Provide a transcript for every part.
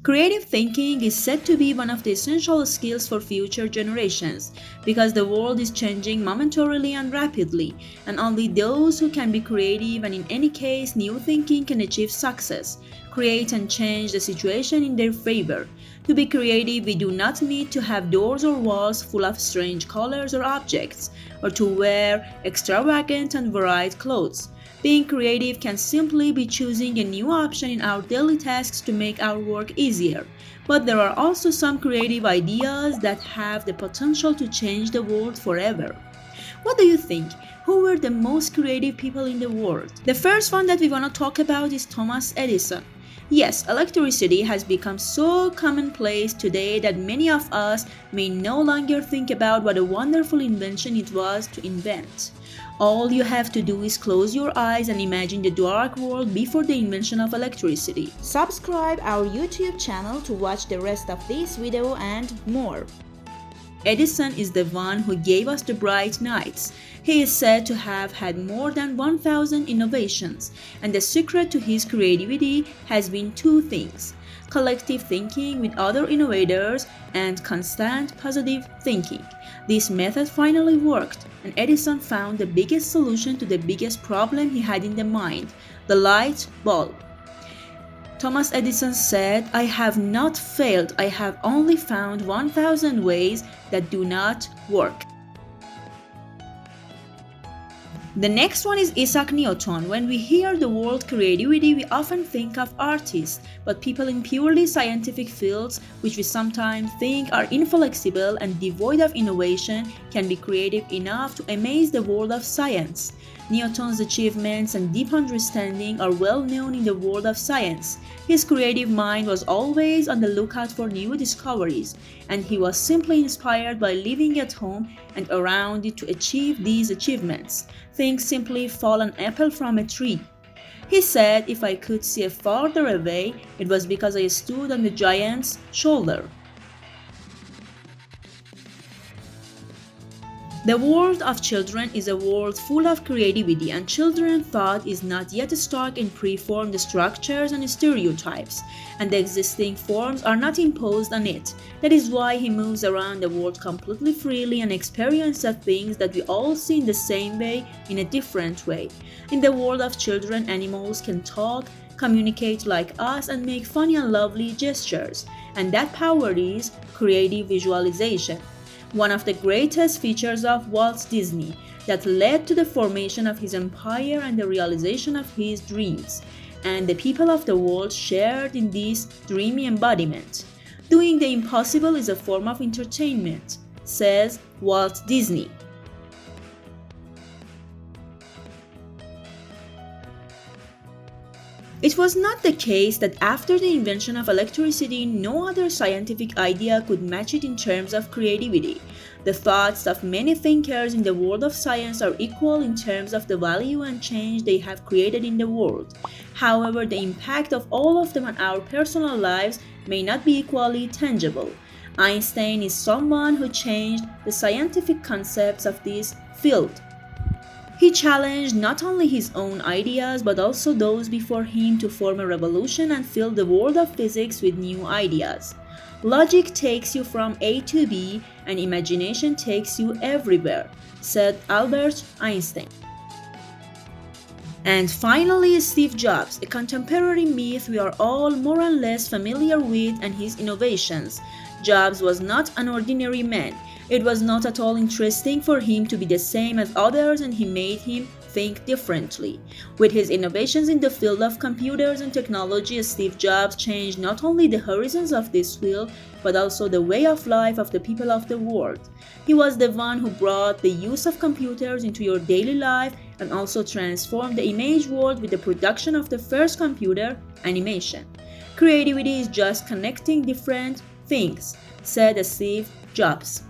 Creative thinking is said to be one of the essential skills for future generations because the world is changing momentarily and rapidly, and only those who can be creative and, in any case, new thinking can achieve success, create and change the situation in their favor. To be creative, we do not need to have doors or walls full of strange colors or objects, or to wear extravagant and varied clothes. Being creative can simply be choosing a new option in our daily tasks to make our work easier. But there are also some creative ideas that have the potential to change the world forever. What do you think? Who were the most creative people in the world? The first one that we want to talk about is Thomas Edison. Yes, electricity has become so commonplace today that many of us may no longer think about what a wonderful invention it was to invent. All you have to do is close your eyes and imagine the dark world before the invention of electricity. Subscribe our YouTube channel to watch the rest of this video and more. Edison is the one who gave us the bright nights. He is said to have had more than 1,000 innovations, and the secret to his creativity has been two things: collective thinking with other innovators and constant positive thinking. This method finally worked, and Edison found the biggest solution to the biggest problem he had in the mind: the light bulb. Thomas Edison said, "I have not failed, I have only found 1,000 ways that do not work." The next one is Isaac Newton. When we hear the word creativity, we often think of artists, but people in purely scientific fields, which we sometimes think are inflexible and devoid of innovation, can be creative enough to amaze the world of science. Newton's achievements and deep understanding are well known in the world of science. His creative mind was always on the lookout for new discoveries, and he was simply inspired by living at home and around it to achieve these achievements. Think simply fall an apple from a tree. He said, "If I could see farther away, it was because I stood on the giant's shoulder." The world of children is a world full of creativity, and children's thought is not yet stuck in preformed structures and stereotypes, and the existing forms are not imposed on it. That is why he moves around the world completely freely and experiences things that we all see in the same way, in a different way. In the world of children, animals can talk, communicate like us, and make funny and lovely gestures, and that power is creative visualization. One of the greatest features of Walt Disney that led to the formation of his empire and the realization of his dreams, and the people of the world shared in this dreamy embodiment. Doing the impossible is a form of entertainment, says Walt Disney. It was not the case that after the invention of electricity, no other scientific idea could match it in terms of creativity. The thoughts of many thinkers in the world of science are equal in terms of the value and change they have created in the world. However, the impact of all of them on our personal lives may not be equally tangible. Einstein is someone who changed the scientific concepts of this field. He challenged not only his own ideas but also those before him to form a revolution and fill the world of physics with new ideas. Logic takes you from A to B and imagination takes you everywhere, said Albert Einstein. And finally, Steve Jobs, a contemporary myth we are all more or less familiar with, and his innovations. Jobs was not an ordinary man. It was not at all interesting for him to be the same as others, and he made him think differently. With his innovations in the field of computers and technology, Steve Jobs changed not only the horizons of this field, but also the way of life of the people of the world. He was the one who brought the use of computers into your daily life and also transformed the image world with the production of the first computer animation. Creativity is just connecting different things, said Steve Jobs.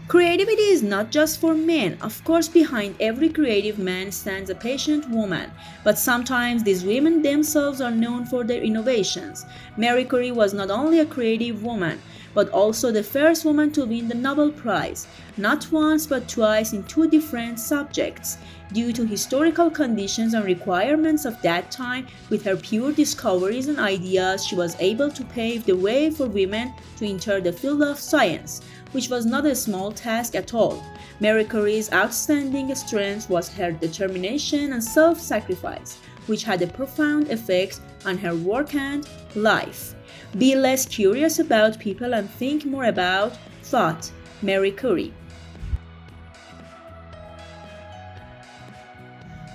Creativity is not just for men. Of course, behind every creative man stands a patient woman, but sometimes these women themselves are known for their innovations. Marie Curie was not only a creative woman, but also the first woman to win the Nobel Prize, not once but twice in two different subjects. Due to historical conditions and requirements of that time, with her pure discoveries and ideas, she was able to pave the way for women to enter the field of science, which was not a small task at all. Marie Curie's outstanding strength was her determination and self-sacrifice, which had a profound effect on her work and life. Be less curious about people and think more about thought. Marie Curie.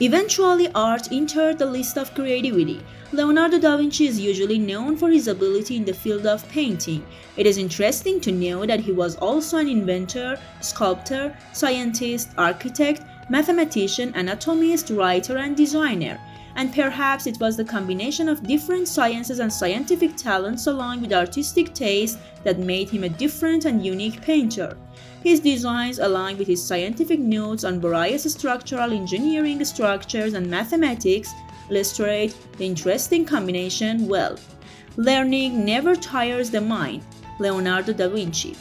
Eventually, art entered the list of creativity. Leonardo da Vinci is usually known for his ability in the field of painting. It is interesting to know that he was also an inventor, sculptor, scientist, architect, mathematician, anatomist, writer, and designer. And perhaps it was the combination of different sciences and scientific talents along with artistic taste that made him a different and unique painter. His designs, along with his scientific notes on various structural engineering structures and mathematics, illustrate the interesting combination well. Learning never tires the mind. Leonardo da Vinci.